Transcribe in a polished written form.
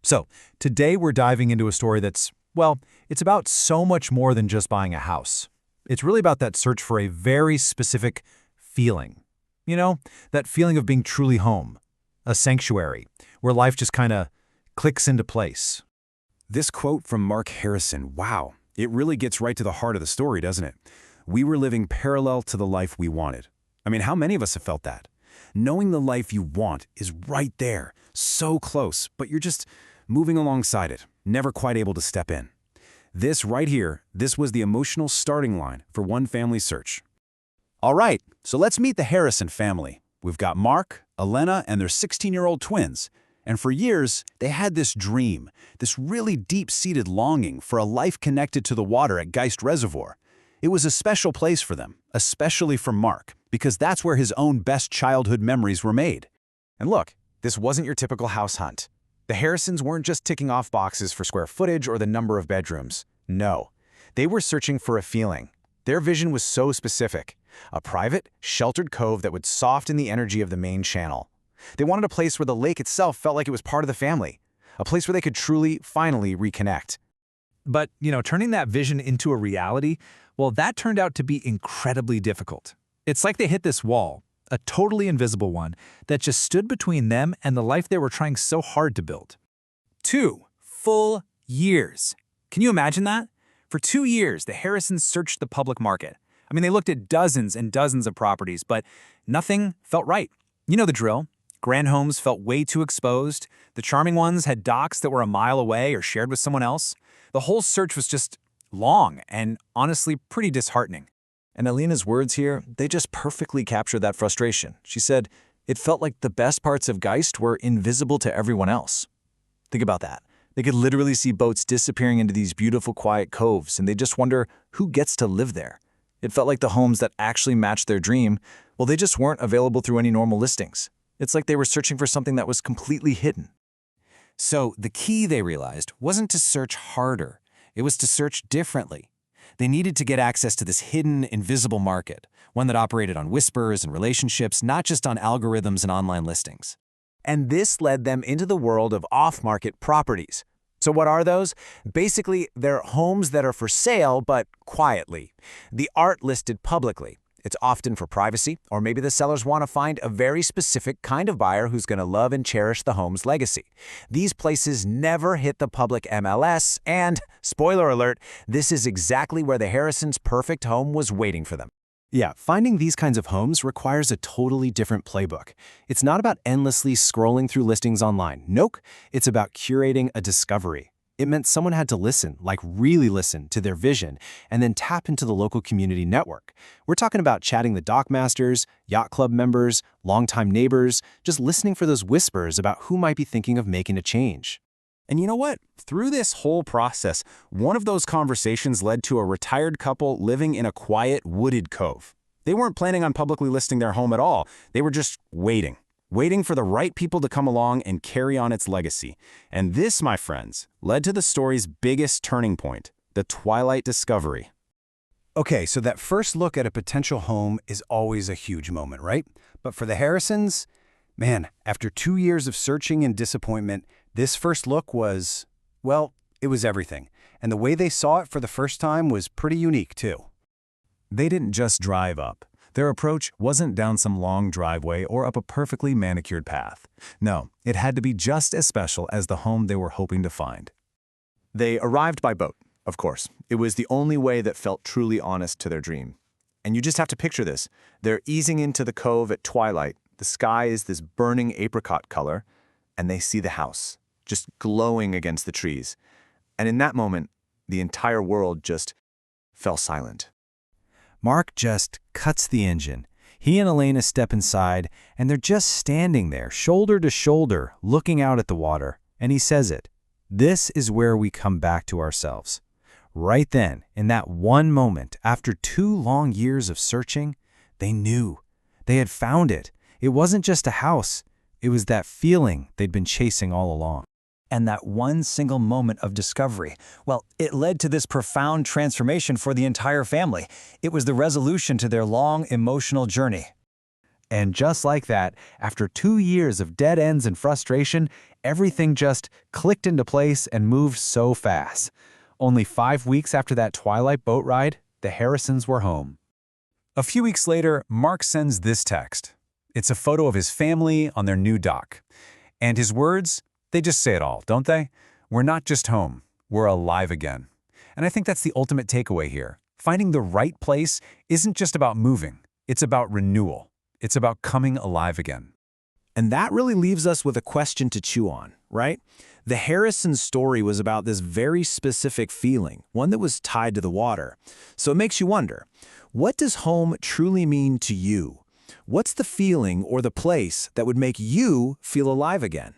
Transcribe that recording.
So, today we're diving into a story that's, well, it's about so much more than just buying a house. It's really about that search for a very specific feeling. You know, that feeling of being truly home, a sanctuary, where life just kind of clicks into place. This quote from Mark Harrison, wow, it really gets right to the heart of the story, doesn't it? We were living parallel to the life we wanted. I mean, how many of us have felt that? Knowing the life you want is right there, so close, but you're just moving alongside it, never quite able to step in. This right here, this was the emotional starting line for one family search. All right, so let's meet the Harrison family. We've got Mark, Elena, and their 16-year-old twins. And for years, they had this dream, this really deep-seated longing for a life connected to the water at Geist Reservoir. It was a special place for them, especially for Mark, because that's where his own best childhood memories were made. And look, this wasn't your typical house hunt. The Harrisons weren't just ticking off boxes for square footage or the number of bedrooms. No, they were searching for a feeling. Their vision was so specific. A private, sheltered cove that would soften the energy of the main channel. They wanted a place where the lake itself felt like it was part of the family. A place where they could truly, finally reconnect. But, turning that vision into a reality, well, that turned out to be incredibly difficult. It's like they hit this wall, a totally invisible one, that just stood between them and the life they were trying so hard to build. 2 full years. Can you imagine that? For 2 years, the Harrisons searched the public market. I mean, they looked at dozens and dozens of properties, but nothing felt right. You know the drill. Grand homes felt way too exposed. The charming ones had docks that were a mile away or shared with someone else. The whole search was just long and honestly pretty disheartening. And Elena's words here, they just perfectly captured that frustration. She said, it felt like the best parts of Geist were invisible to everyone else. Think about that. They could literally see boats disappearing into these beautiful, quiet coves, and they just wonder who gets to live there. It felt like the homes that actually matched their dream, well, they just weren't available through any normal listings. It's like they were searching for something that was completely hidden. So the key, they realized, wasn't to search harder. It was to search differently. They needed to get access to this hidden, invisible market, one that operated on whispers and relationships, not just on algorithms and online listings. And this led them into the world of off-market properties. So what are those? Basically, they're homes that are for sale, but quietly. The art listed publicly. It's often for privacy, or maybe the sellers want to find a very specific kind of buyer who's going to love and cherish the home's legacy. These places never hit the public MLS, and, spoiler alert, this is exactly where the Harrisons' perfect home was waiting for them. Yeah, finding these kinds of homes requires a totally different playbook. It's not about endlessly scrolling through listings online. Nope, it's about curating a discovery. It meant someone had to listen, like really listen, to their vision, and then tap into the local community network. We're talking about chatting the dockmasters, yacht club members, longtime neighbors, just listening for those whispers about who might be thinking of making a change. And you know what? Through this whole process, one of those conversations led to a retired couple living in a quiet, wooded cove. They weren't planning on publicly listing their home at all. They were just waiting for the right people to come along and carry on its legacy. And this, my friends, led to the story's biggest turning point, the Twilight discovery. Okay, so that first look at a potential home is always a huge moment, right? But for the Harrisons, man, after 2 years of searching and disappointment, this first look was, well, it was everything. And the way they saw it for the first time was pretty unique, too. They didn't just drive up. Their approach wasn't down some long driveway or up a perfectly manicured path. No, it had to be just as special as the home they were hoping to find. They arrived by boat, of course. It was the only way that felt truly honest to their dream. And you just have to picture this. They're easing into the cove at twilight. The sky is this burning apricot color, and they see the house, just glowing against the trees. And in that moment, the entire world just fell silent. Mark just cuts the engine. He and Elena step inside, and they're just standing there, shoulder to shoulder, looking out at the water. And he says it. This is where we come back to ourselves. Right then, in that one moment, after 2 long years of searching, they knew. They had found it. It wasn't just a house. It was that feeling they'd been chasing all along. And that one single moment of discovery, well, it led to this profound transformation for the entire family. It was the resolution to their long emotional journey. And just like that, after 2 years of dead ends and frustration, everything just clicked into place and moved so fast. Only 5 weeks after that twilight boat ride, the Harrisons were home. A few weeks later, Mark sends this text. It's a photo of his family on their new dock. And his words, they just say it all, don't they? We're not just home, we're alive again. And I think that's the ultimate takeaway here. Finding the right place isn't just about moving, it's about renewal. It's about coming alive again. And that really leaves us with a question to chew on, right? The Harrison story was about this very specific feeling, one that was tied to the water. So it makes you wonder, what does home truly mean to you? What's the feeling or the place that would make you feel alive again?